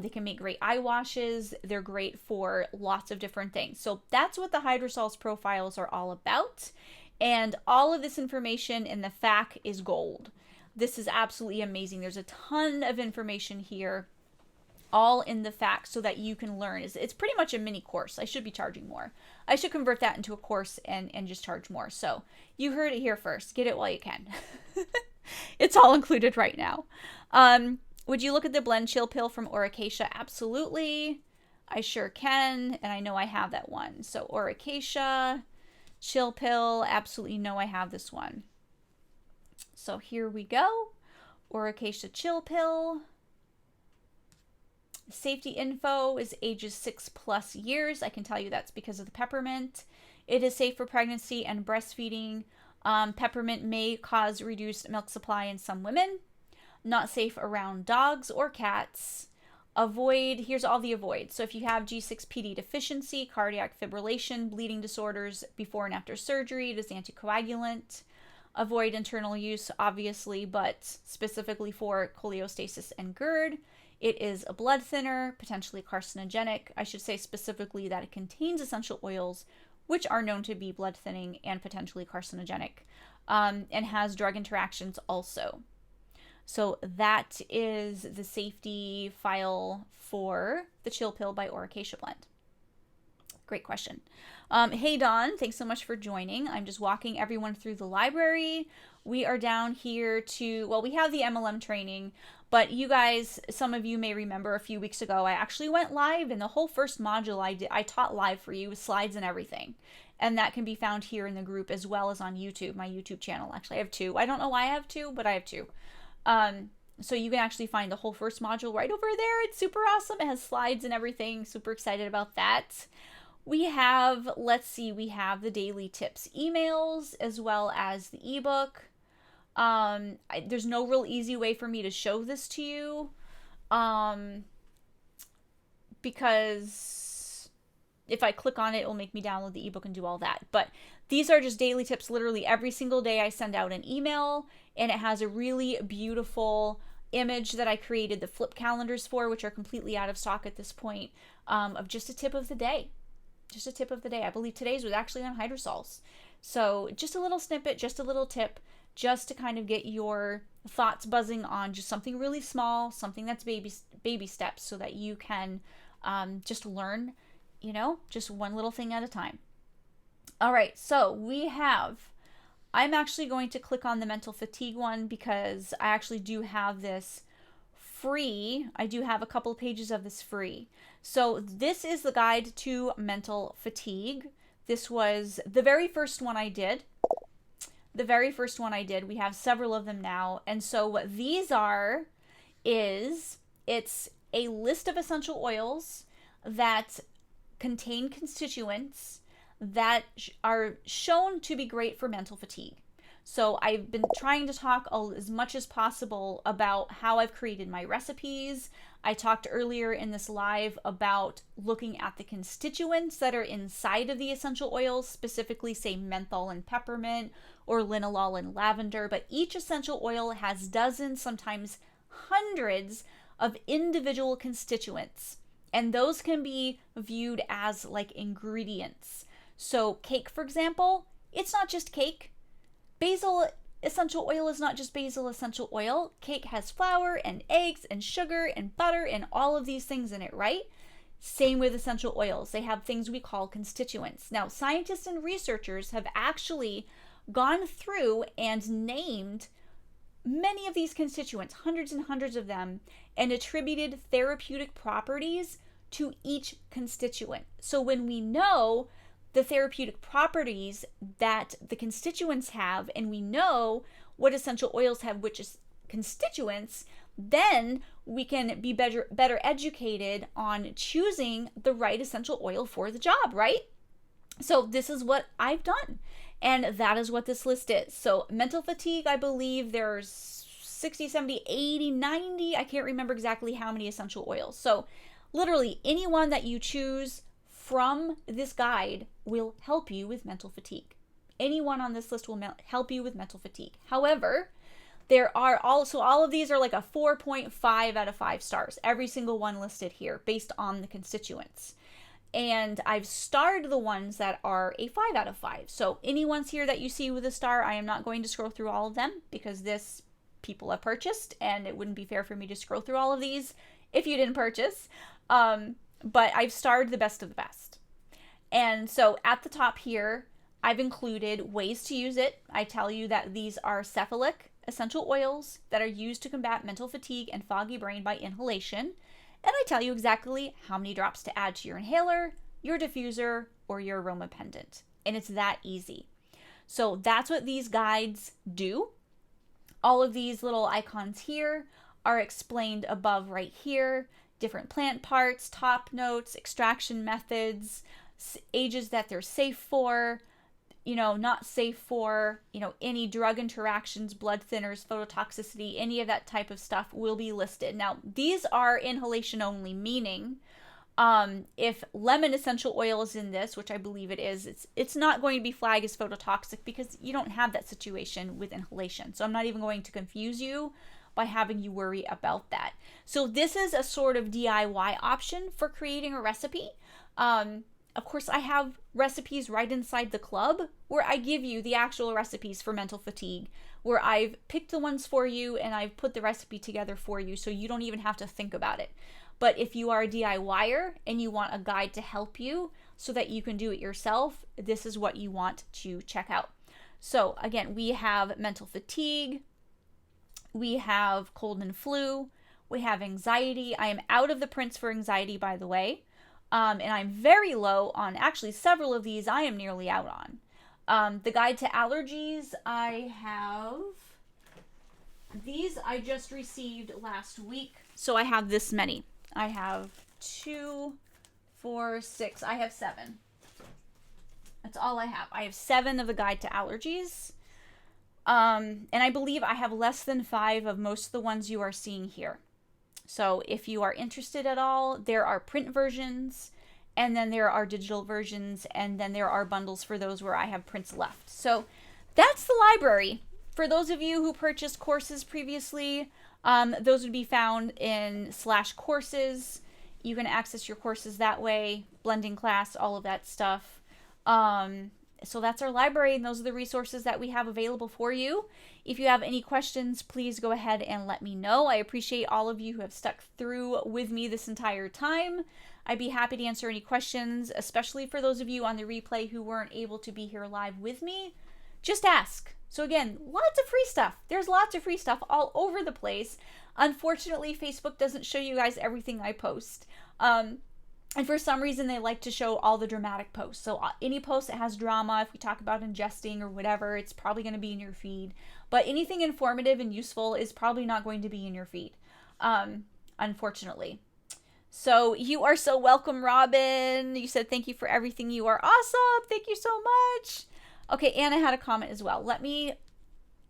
They can make great eye washes. They're great for lots of different things. So that's what the Hydrosols Profiles are all about. And all of this information in the FAQ is gold. This is absolutely amazing. There's a ton of information here, all in the FAQ, so that you can learn. It's pretty much a mini course. I should be charging more. I should convert that into a course and just charge more. So you heard it here first. Get it while you can. It's all included right now. Would you look at the blend chill pill from Oracacia? Absolutely. I sure can. And I know I have that one. So Oracacia, chill pill. Absolutely know I have this one. So here we go. Oracacia chill pill. Safety info is ages 6+ years. I can tell you that's because of the peppermint. It is safe for pregnancy and breastfeeding. Peppermint may cause reduced milk supply in some women. Not safe around dogs or cats. Avoid, here's all the avoids. So if you have G6PD deficiency, cardiac fibrillation, bleeding disorders before and after surgery, it is anticoagulant. Avoid internal use, obviously, but specifically for cholestasis and GERD. It is a blood thinner, potentially carcinogenic. I should say specifically that it contains essential oils, which are known to be blood thinning and potentially carcinogenic, and has drug interactions also. So that is the safety file for the Chill Pill by Oracacia Blend. Great question. Hey, Dawn, thanks so much for joining. I'm just walking everyone through the library. We are down here to, well, we have the MLM training, but you guys, some of you may remember a few weeks ago, I actually went live, and the whole first module I taught live for you with slides and everything. And that can be found here in the group as well as on YouTube, my YouTube channel. Actually, I have two. I don't know why I have two, but I have two. So you can actually find the whole first module right over there. It's super awesome. It has slides and everything. Super excited about that. We have, let's see, we have the daily tips emails as well as the ebook. There's no real easy way for me to show this to you, because if I click on it, it will make me download the ebook and do all that. But these are just daily tips. Literally every single day I send out an email, and it has a really beautiful image that I created the flip calendars for, which are completely out of stock at this point, of just a tip of the day. Just a tip of the day. I believe today's was actually on hydrosols. So just a little snippet, just a little tip, just to kind of get your thoughts buzzing on just something really small, something that's baby steps, so that you can just learn, just one little thing at a time. All right, so I'm actually going to click on the mental fatigue one because I actually do have this free. I do have a couple pages of this free. So this is the guide to mental fatigue. This was the very first one I did. We have several of them now. And so what these are is it's a list of essential oils that contain constituents that are shown to be great for mental fatigue. So I've been trying to talk as much as possible about how I've created my recipes. I talked earlier in this live about looking at the constituents that are inside of the essential oils, specifically say menthol and peppermint or linalool and lavender, but each essential oil has dozens, sometimes hundreds of individual constituents, and those can be viewed as like ingredients. So cake, for example, it's not just cake. Basil essential oil is not just basil essential oil. Cake has flour and eggs and sugar and butter and all of these things in it, right? Same with essential oils. They have things we call constituents. Now, scientists and researchers have actually gone through and named many of these constituents, hundreds and hundreds of them, and attributed therapeutic properties to each constituent. So when we know the therapeutic properties that the constituents have, and we know what essential oils have which constituents, then we can be better educated on choosing the right essential oil for the job, right? So this is what I've done, and that is what this list is. So mental fatigue, I believe there's 60, 70, 80, 90, I can't remember exactly how many essential oils. So literally anyone that you choose from this guide will help you with mental fatigue. Anyone on this list will help you with mental fatigue. However, there are also, all of these are like a 4.5 out of 5 stars. Every single one listed here based on the constituents. And I've starred the ones that are a 5 out of 5. So any ones here that you see with a star, I am not going to scroll through all of them because people have purchased, and it wouldn't be fair for me to scroll through all of these if you didn't purchase. But I've starred the best of the best. And so at the top here, I've included ways to use it. I tell you that these are cephalic essential oils that are used to combat mental fatigue and foggy brain by inhalation. And I tell you exactly how many drops to add to your inhaler, your diffuser, or your aroma pendant. And it's that easy. So that's what these guides do. All of these little icons here are explained above right here. Different plant parts, top notes, extraction methods, ages that they're safe for, not safe for, any drug interactions, blood thinners, phototoxicity, any of that type of stuff will be listed. Now, these are inhalation only, meaning If lemon essential oil is in this, which I believe it is, it's not going to be flagged as phototoxic because you don't have that situation with inhalation. So I'm not even going to confuse you by having you worry about that. So this is a sort of DIY option for creating a recipe. Of course, I have recipes right inside the club where I give you the actual recipes for mental fatigue, where I've picked the ones for you and I've put the recipe together for you so you don't even have to think about it. But if you are a DIYer and you want a guide to help you so that you can do it yourself, this is what you want to check out. So again, we have mental fatigue, we have cold and flu, we have anxiety. I am out of the prints for anxiety, by the way. And I'm very low on actually several of these I am nearly out on. The guide to allergies, I have these I just received last week. So I have this many. I have 2, 4, 6. I have 7. That's all I have. I have 7 of the guide to allergies. And I believe I have less than 5 of most of the ones you are seeing here. So if you are interested at all, there are print versions, and then there are digital versions, and then there are bundles for those where I have prints left. So that's the library. For those of you who purchased courses previously, those would be found in /courses. You can access your courses that way, blending class, all of that stuff. So that's our library, and those are the resources that we have available for you. If you have any questions, please go ahead and let me know. I appreciate all of you who have stuck through with me this entire time. I'd be happy to answer any questions, especially for those of you on the replay who weren't able to be here live with me. Just ask. So again, lots of free stuff. There's lots of free stuff all over the place. Unfortunately, Facebook doesn't show you guys everything I post. And for some reason, they like to show all the dramatic posts. So any post that has drama, if we talk about ingesting or whatever, it's probably going to be in your feed. But anything informative and useful is probably not going to be in your feed, unfortunately. So you are so welcome, Robin. You said thank you for everything. You are awesome. Thank you so much. Okay, Anna had a comment as well. Let me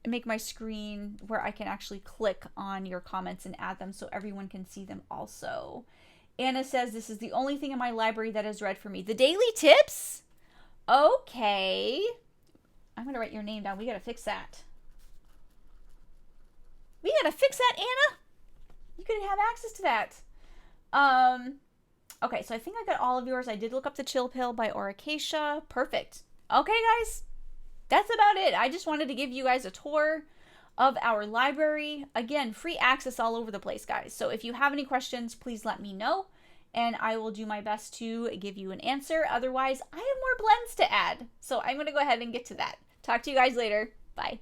make my screen where I can actually click on your comments and add them so everyone can see them also. Anna says, this is the only thing in my library that is read for me. The daily tips? Okay. I'm going to write your name down. We got to fix that. We got to fix that, Anna. You couldn't have access to that. Okay, so I think I got all of yours. I did look up the Chill Pill by Oracacia. Perfect. Okay, guys. That's about it. I just wanted to give you guys a tour of our library. Again, free access all over the place, guys. So if you have any questions, please let me know, and I will do my best to give you an answer. Otherwise, I have more blends to add. So I'm going to go ahead and get to that. Talk to you guys later. Bye.